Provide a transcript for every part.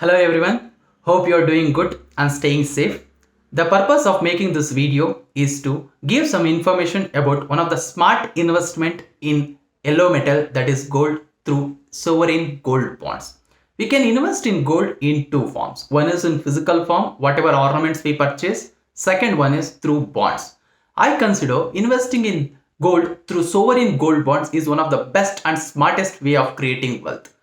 Hello everyone, hope you are doing good and staying safe. The purpose of making this video is to give some information about one of the smart investment in yellow metal, that is gold, through sovereign gold bonds. We can invest in gold in two forms. One is in physical form, whatever ornaments we purchase. Second one is through bonds. I consider investing in gold through sovereign gold bonds is one of the best and smartest way of creating wealth.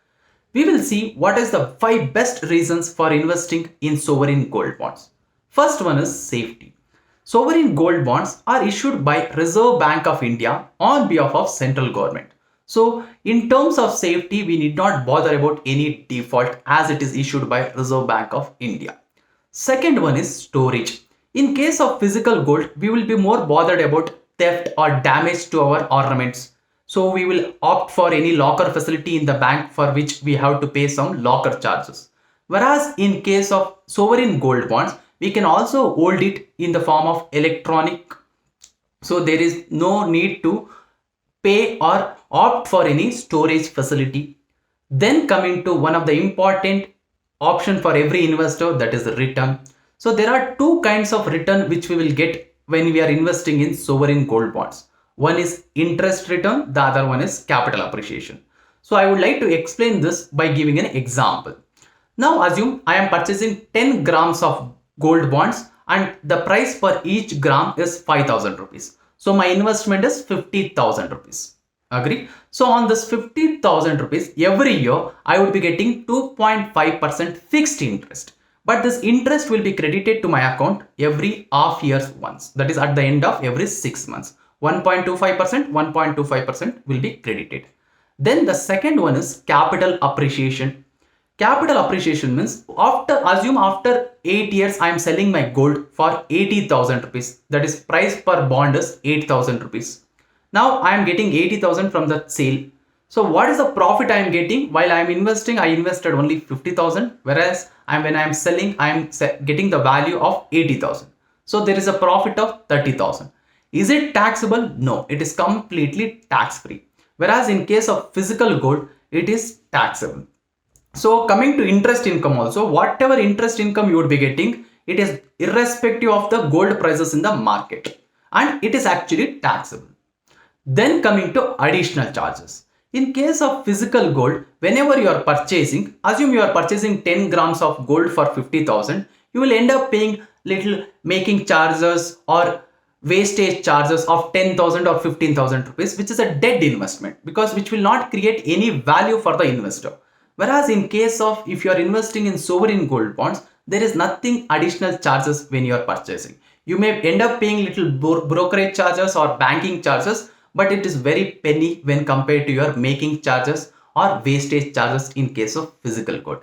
We will see what is the 5 best reasons for investing in sovereign gold bonds. First one is safety. Sovereign gold bonds are issued by Reserve Bank of India on behalf of central government. So in terms of safety, we need not bother about any default as it is issued by Reserve Bank of India. Second one is storage. In case of physical gold, we will be more bothered about theft or damage to our ornaments. So we will opt for any locker facility in the bank for which we have to pay some locker charges. Whereas in case of sovereign gold bonds, we can also hold it in the form of electronic. So there is no need to pay or opt for any storage facility. Then coming to one of the important option for every investor, that is return. So there are two kinds of return which we will get when we are investing in sovereign gold bonds. One is interest return, the other one is capital appreciation. So I would like to explain this by giving an example. Now assume I am purchasing 10 grams of gold bonds and the price per each gram is 5,000 rupees. So my investment is 50,000 rupees. Agree? So on this 50,000 rupees, every year I would be getting 2.5% fixed interest. But this interest will be credited to my account every half years once. That is at the end of every 6 months. 1.25% will be credited. Then the second one is capital appreciation. Capital appreciation means after 8 years I am selling my gold for 80,000 rupees. That is price per bond is 8,000 rupees. Now I am getting 80,000 from the sale. So what is the profit I am getting? While I am investing, I invested only 50,000, whereas when I am selling, I am getting the value of 80,000. So there is a profit of 30,000. Is it taxable? No, it is completely tax free. Whereas in case of physical gold, it is taxable. So coming to interest income also, whatever interest income you would be getting, it is irrespective of the gold prices in the market and it is actually taxable. Then coming to additional charges. In case of physical gold, whenever you are purchasing, assume you are purchasing 10 grams of gold for 50,000, you will end up paying little making charges or wastage charges of 10,000 or 15,000 rupees, which is a dead investment because which will not create any value for the investor. Whereas in case of if you are investing in sovereign gold bonds, there is nothing additional charges when you are purchasing. You may end up paying little brokerage charges or banking charges, but it is very penny when compared to your making charges or wastage charges in case of physical gold.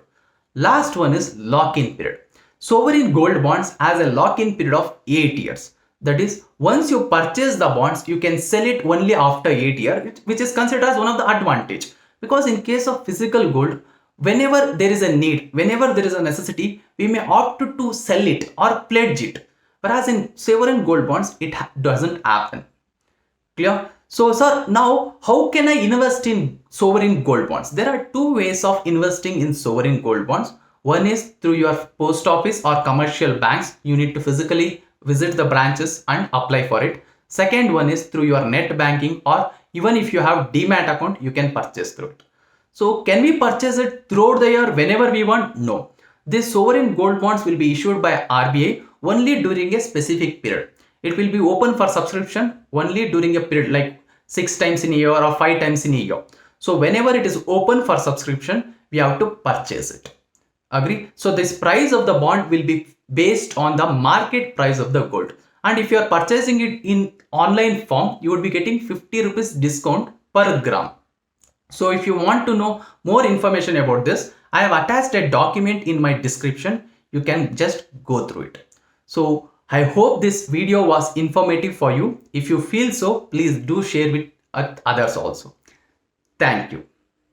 Last one is lock-in period. Sovereign gold bonds has a lock-in period of 8 years. That is, once you purchase the bonds, you can sell it only after 8 years, which is considered as one of the advantage. Because in case of physical gold, whenever there is a need, whenever there is a necessity, we may opt to sell it or pledge it. Whereas in sovereign gold bonds, it doesn't happen. Clear? So, sir, now how can I invest in sovereign gold bonds? There are two ways of investing in sovereign gold bonds. One is through your post office or commercial banks. You need to physically visit the branches and apply for it. Second one is through your net banking, or even if you have Demat account, you can purchase through it. So can we purchase it throughout the year whenever we want? No. These sovereign gold bonds will be issued by RBI only during a specific period. It will be open for subscription only during a period like 6 times in a year or 5 times in a year. So whenever it is open for subscription, we have to purchase it. Agree? So this price of the bond will be based on the market price of the gold. And if you are purchasing it in online form, you would be getting 50 rupees discount per gram. So if you want to know more information about this, I have attached a document in my description. You can just go through it. So I hope this video was informative for you. If you feel so, please do share with others also. Thank you.